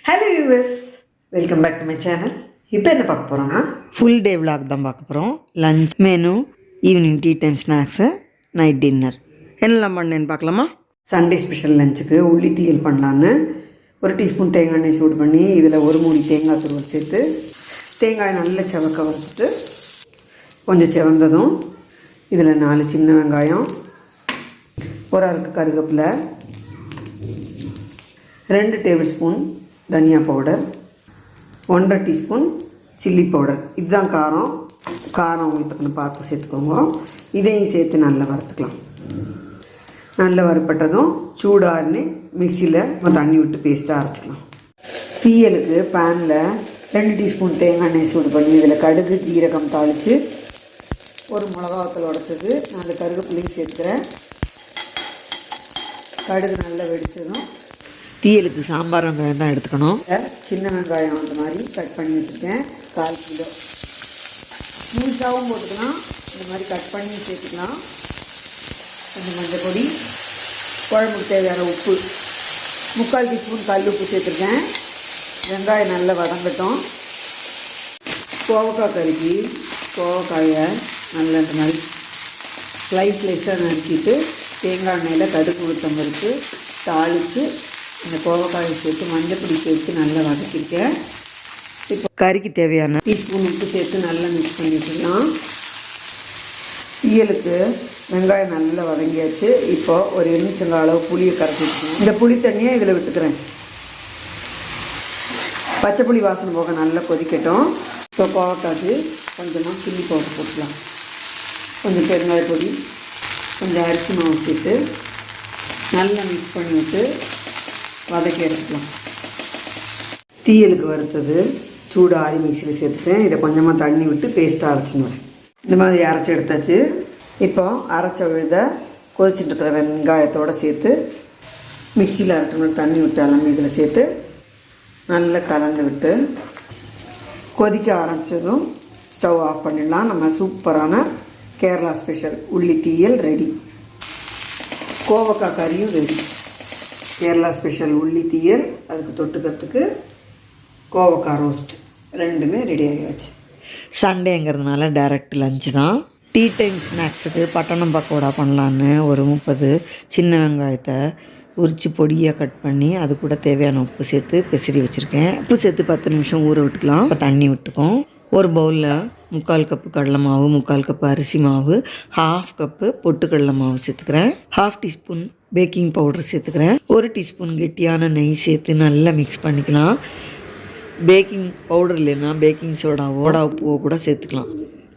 Hello viewers, welcome back to my channel. இப்போ என்ன பார்க்க போகிறோம்னா ஃபுல் டே விளாக் தான் பார்க்க போகிறோம். Lunch menu, evening tea time snacks, night dinner என்னெல்லாம் பண்ணேன்னு பார்க்கலாமா? சண்டே ஸ்பெஷல் லஞ்சுக்கு உள்ளி தீயல் பண்ணலான்னு 1 டீஸ்பூன் தேங்காய் எண்ணெய் சூடு பண்ணி இதில் 1 மூடி தேங்காய் துருவல் சேர்த்து தேங்காய் நல்ல செவக்க வறுத்துட்டு கொஞ்சம் செவந்ததும் இதில் 4 சின்ன வெங்காயம், ஒரு அரை கருவேப்பிலை, 2 டேபிள் ஸ்பூன் தனியா பவுடர், 1.5 டீஸ்பூன் சில்லி பவுடர். இதுதான் காரம் உங்களுக்கு பார்த்து சேர்த்துக்கோங்க. இதையும் சேர்த்து நல்லா வறுத்துக்கலாம். நல்லா வறுப்பட்டதும் சூடாருன்னு மிக்சியில் தண்ணி விட்டு பேஸ்ட்டாக அரைச்சிக்கலாம். தீயலுக்கு பேனில் 2 டீஸ்பூன் தேங்காய் எண்ணெய் சூடு பண்ணி இதில் கடுகு ஜீரகம் தாளித்து ஒரு மிளகாவத்தல் உடைச்சது 4 கருவேப்பிலையும் சேர்த்துக்கிறேன். கடுகு நல்லா வெடிச்சதும் தீயலுக்கு சாம்பார் வெங்காயம் தான் எடுத்துக்கணும். சின்ன வெங்காயம் அந்த மாதிரி கட் பண்ணி வச்சுருக்கேன், 1/4 கிலோ. முழுசாகவும் போட்டுக்கலாம், இந்த மாதிரி கட் பண்ணி சேர்த்துக்கலாம். கொஞ்சம் மஞ்சள் பொடி, குழம்புக்கு தேவையான உப்பு, 3/4 டீஸ்பூன் கல் உப்பு சேர்த்துருக்கேன். வெங்காயம் நல்லா வதங்கட்டும். கோவக்காய் கருகி கோவக்காயை நல்லா இந்த மாதிரி ஸ்லைஸாக நறுக்கிட்டு தேங்காய் எண்ணெயில் கடுகு உளுத்தம் பருப்பு தாளித்து இந்த கோவக்காயை சேர்த்து மஞ்சள் பொடி சேர்த்து நல்லா வதக்கியிருக்கேன். இப்போ கறிக்கு தேவையான டீஸ்பூன் உப்பு சேர்த்து நல்லா மிக்ஸ் பண்ணிட்டுலாம். தீயலுக்கு வெங்காயம் நல்லா வதங்கியாச்சு. இப்போது ஒரு எலுமிச்சங்காய் அளவு புளியை கரைச்சி வச்சுக்கணும். இந்த புளி தண்ணியை இதில் விட்டுக்கிறேன். பச்சை புளி வாசனை போக நல்லா கொதிக்கட்டும். இப்போ கோவக்காய்க்கு கொஞ்சமாக சில்லி பவுடர் போட்டுக்கலாம். கொஞ்சம் பெருங்காய பொடி, கொஞ்சம் அரிசி மாவு சேர்த்து நல்லா மிக்ஸ் பண்ணி விட்டு வதக்கி எடுத்துக்கலாம். தீயலுக்கு வறுத்தது சூடு ஆறி மிக்சியில் சேர்த்துட்டேன். இதை கொஞ்சமாக தண்ணி விட்டு பேஸ்ட்டாக அரைச்சின்னு வரேன். இந்த மாதிரி அரைச்சி எடுத்தாச்சு. இப்போ அரைச்ச விழுத கொதிச்சுட்டு இருக்கிற வெங்காயத்தோடு சேர்த்து மிக்சியில் அரைக்கணும். தண்ணி விட்டு எல்லாமே இதில் சேர்த்து நல்லா கலந்து விட்டு கொதிக்க ஆரம்பித்ததும் ஸ்டவ் ஆஃப் பண்ணிடலாம். நம்ம சூப்பரான கேரளா ஸ்பெஷல் உள்ளி தீயல் ரெடி. கோவக்காய் கறியும் ரெடி. கேரளா ஸ்பெஷல் உள்ளி தீயல், அதுக்கு தொட்டுக்கிறதுக்கு கோவக்காய் ரோஸ்ட், ரெண்டுமே ரெடி ஆகியாச்சு. சண்டேங்கிறதுனால டைரக்ட் லஞ்சு தான். டீ டைம் ஸ்நாக்ஸுக்கு பட்டணம் பக்கோடா பண்ணலான்னு ஒரு 30 சின்ன வெங்காயத்தை உரித்து பொடியாக கட் பண்ணி அது கூட தேவையான உப்பு சேர்த்து பெசரி வச்சுருக்கேன். உப்பு சேர்த்து 10 நிமிஷம் ஊற விட்டுக்கலாம். இப்போ தண்ணி விட்டுக்கும். ஒரு பவுலில் 3/4 கப்பு கடலை மாவு, 3/4 கப்பு அரிசி மாவு, 1/2 கப்பு பொட்டுக்கடலை மாவு சேர்த்துக்கிறேன். 1/2 டீஸ்பூன் பேக்கிங் பவுடர் சேர்த்துக்கிறேன். 1 டீஸ்பூன் கெட்டியான நெய் சேர்த்து நல்லா மிக்ஸ் பண்ணிக்கலாம். பேக்கிங் பவுடர் இல்லைன்னா பேக்கிங் சோடாவோ உப்புவோ கூட சேர்த்துக்கலாம்.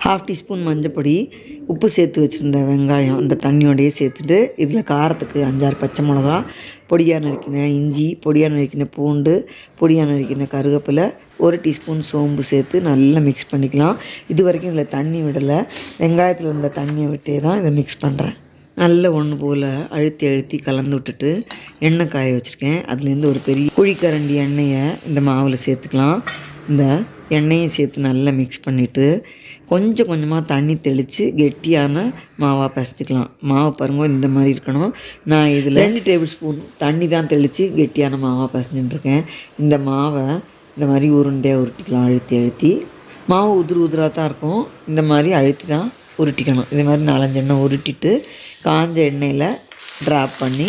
1/2 டீஸ்பூன் மஞ்சள் பொடி, உப்பு சேர்த்து வச்சுருந்த வெங்காயம் அந்த தண்ணியோடையே சேர்த்துட்டு இதில் காரத்துக்கு 5-6 பச்சை மிளகா, பொடியாக நறுக்கின இஞ்சி, பொடியாக நறுக்கின பூண்டு, பொடியாக நறுக்கின கருவேப்பிலை, 1 டீஸ்பூன் சோம்பு சேர்த்து நல்லா மிக்ஸ் பண்ணிக்கலாம். இது வரைக்கும் இதில் தண்ணி விடலை, வெங்காயத்தில் இருந்த தண்ணியை விட்டே தான் இதை மிக்ஸ் பண்ணுறேன். நல்ல ஒன்று போல் அழுத்தி கலந்து விட்டுட்டு எண்ணெய் காய வச்சுருக்கேன். அதுலேருந்து ஒரு பெரிய குழிக்கரண்டி எண்ணெயை இந்த மாவில் சேர்த்துக்கலாம். இந்த எண்ணெயை சேர்த்து நல்லா மிக்ஸ் பண்ணிவிட்டு கொஞ்சம் கொஞ்சமாக தண்ணி தெளித்து கெட்டியான மாவாக பசைச்சிக்கலாம். மாவு பாருங்க இந்த மாதிரி இருக்கணும். நான் இதில் 2 டேபிள் ஸ்பூன் தண்ணி தான் தெளித்து கெட்டியான மாவாக பசைஞ்சுட்டுருக்கேன். இந்த மாவை இந்த மாதிரி உருண்டையாக உருட்டிக்கலாம். அழுத்தி மாவு உதிராக தான் இருக்கும். இந்த மாதிரி அழுத்தி தான் உருட்டிக்கணும். இது மாதிரி 4-5 எண்ணெய் உருட்டிட்டு காஞ்ச எண்ணெயில் ட்ராப் பண்ணி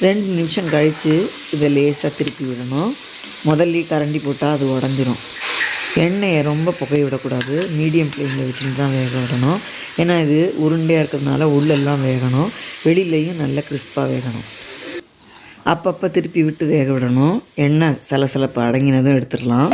2 நிமிஷம் கழித்து இதை லேசாக திருப்பி விடணும். முதல்ல கரண்டி போட்டால் அது உடஞ்சிரும். எண்ணெயை ரொம்ப புகைய விடக்கூடாது, மீடியம் ஃப்ளேமில் வச்சுட்டு தான் வேக விடணும். ஏன்னா இது உருண்டையாக இருக்கிறதுனால உள்ளெல்லாம் வேகணும், வெளியிலையும் நல்லா கிறிஸ்பாக வேகணும். அப்பப்போ திருப்பி விட்டு வேக விடணும். எண்ணெய் சலசலப்பு அடங்கினதும் எடுத்துடலாம்.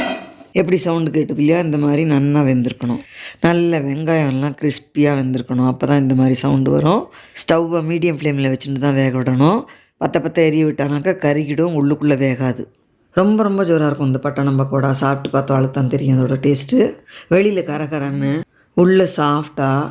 எப்படி சவுண்டு கேட்டது இல்லையா, இந்த மாதிரி நல்லா வெந்திருக்கணும். நல்ல வெங்காயம்லாம் கிறிஸ்பியாக வெந்திருக்கணும். அப்போ தான் இந்த மாதிரி சவுண்டு வரும். ஸ்டவ்வை மீடியம் ஃப்ளேமில் வச்சுட்டு தான் வேக விடணும். பற்ற எரிய விட்டானாக்கா கறிக்கிடும், உள்ளுக்குள்ளே வேகாது. ரொம்ப ஜோராக இருக்கும் இந்த பட்டணம் பக்கோடா. சாப்பிட்டு பார்த்தாலும் தான் தெரியும் அதோட டேஸ்ட்டு. வெளியில் கரகரன்னு, உள்ளே சாஃப்டாக,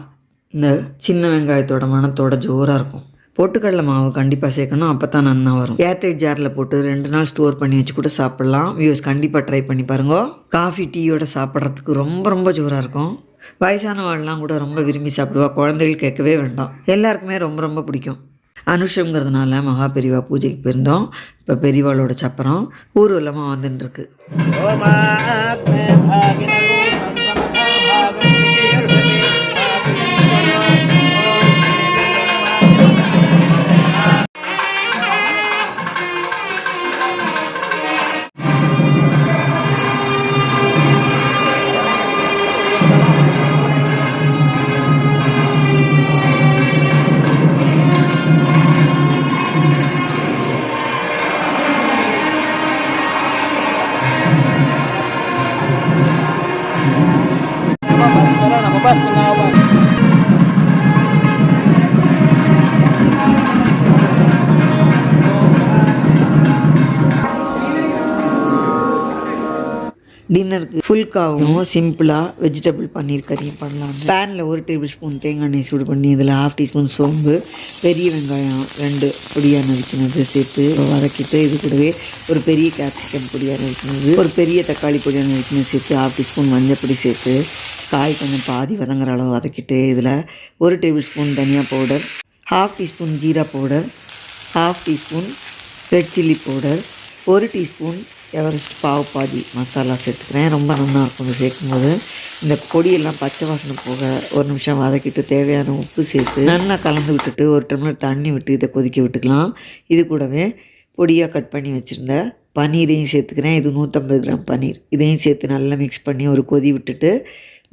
இந்த சின்ன வெங்காயத்தோட மணத்தோட ஜோராக இருக்கும். பொட்டுக்கடலை மாவு கண்டிப்பாக சேர்க்கணும், அப்போ தான் நல்லா வரும். ஏர்டைட் ஜாரில் போட்டு 2 நாள் ஸ்டோர் பண்ணி வச்சு கூட சாப்பிட்லாம். வியூஸ் கண்டிப்பாக ட்ரை பண்ணி பாருங்க. காஃபி டீயோட சாப்பிட்றதுக்கு ரொம்ப ஜோராக இருக்கும். வயசானவாள்லாம் கூட ரொம்ப விரும்பி சாப்பிடுவா. குழந்தைகள் கேட்கவே வேண்டாம், எல்லாருக்குமே ரொம்ப பிடிக்கும். அனுஷங்கிறதுனால மகா பெரியவா பூஜைக்கு போயிருந்தோம். இப்போ பெரியவாளோட சப்பரம் ஊர்வலமாக வந்துட்டுருக்கு. டின்னருக்கு ஃபுல்காவும் சிம்பிளாக வெஜிடபிள் பன்னீர் கறியும் பண்ணலாம். பேனில் 1 டேபிள் ஸ்பூன் தேங்காய் எண்ணெய் சூடு பண்ணி இதில் 1/2 டீஸ்பூன் சோம்பு, பெரிய வெங்காயம் 2 பொடியாக நறுக்கினது சேர்த்து வதக்கிட்டு இது கூடவே ஒரு பெரிய கேப்சிகம் பொடியாக நறுக்கினது, ஒரு பெரிய தக்காளி பொடியாக நறுக்கினது சேர்த்து 1/2 டீஸ்பூன் மஞ்சள் பொடி சேர்த்து காய் கொஞ்சம் பாதி வதங்குற அளவு வதக்கிட்டு இதில் 1 டேபிள் ஸ்பூன் தனியா powder, 1/2 teaspoon jeera powder, 1/2 teaspoon red chilli powder, 1 teaspoon Everest பாவு பாதி மசாலா சேர்த்துக்கிறேன். ரொம்ப நல்லாயிருக்கும் இது சேர்க்கும்போது. இந்த பொடியெல்லாம் பச்சை வாசனை போக 1 நிமிஷம் வதக்கிட்டு தேவையான உப்பு சேர்த்து நல்லா கலந்து விட்டுட்டு 1 டம்ளர் தண்ணி விட்டு இதை கொதிக்க விட்டுக்கலாம். இது கூடவே பொடியாக கட் பண்ணி வச்சுருந்த பன்னீரையும் சேர்த்துக்கிறேன். இது 150 கிராம் பன்னீர். இதையும் சேர்த்து நல்லா மிக்ஸ் பண்ணி ஒரு கொதி விட்டுட்டு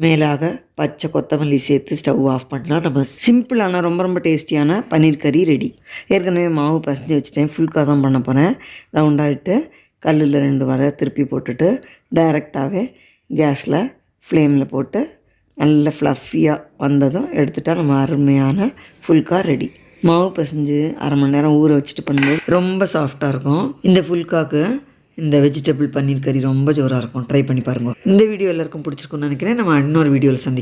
மேலாக பச்சை கொத்தமல்லி சேர்த்து ஸ்டவ் ஆஃப் பண்ணலாம். நம்ம சிம்பிளான ரொம்ப டேஸ்டியான பன்னீர் கறி ரெடி. ஏற்கனவே மாவு பசஞ்சு வச்சுட்டேன். ஃபுல்காக தான் பண்ண போகிறேன். ரவுண்டாகிட்டு கல்லில் 2 வரை திருப்பி போட்டுட்டு டைரெக்டாகவே கேஸில் ஃப்ளேமில் போட்டு நல்ல ஃப்ளஃபியாக வந்ததும் எடுத்துட்டால் நம்ம அருமையான ஃபுல்கா ரெடி. மாவு பசைஞ்சு 1/2 மணி நேரம் ஊற வச்சுட்டு பண்ணும்போது ரொம்ப சாஃப்டாக இருக்கும். இந்த ஃபுல்காக்கு இந்த வெஜிடபிள் பன்னீர் கறி ரொம்ப ஜோராக இருக்கும். ட்ரை பண்ணி பாருங்கள். இந்த வீடியோ எல்லாருக்கும் பிடிச்சிருக்குன்னு நினைக்கிறேன். நம்ம இன்னொரு வீடியோவில் சந்திக்கலாம்.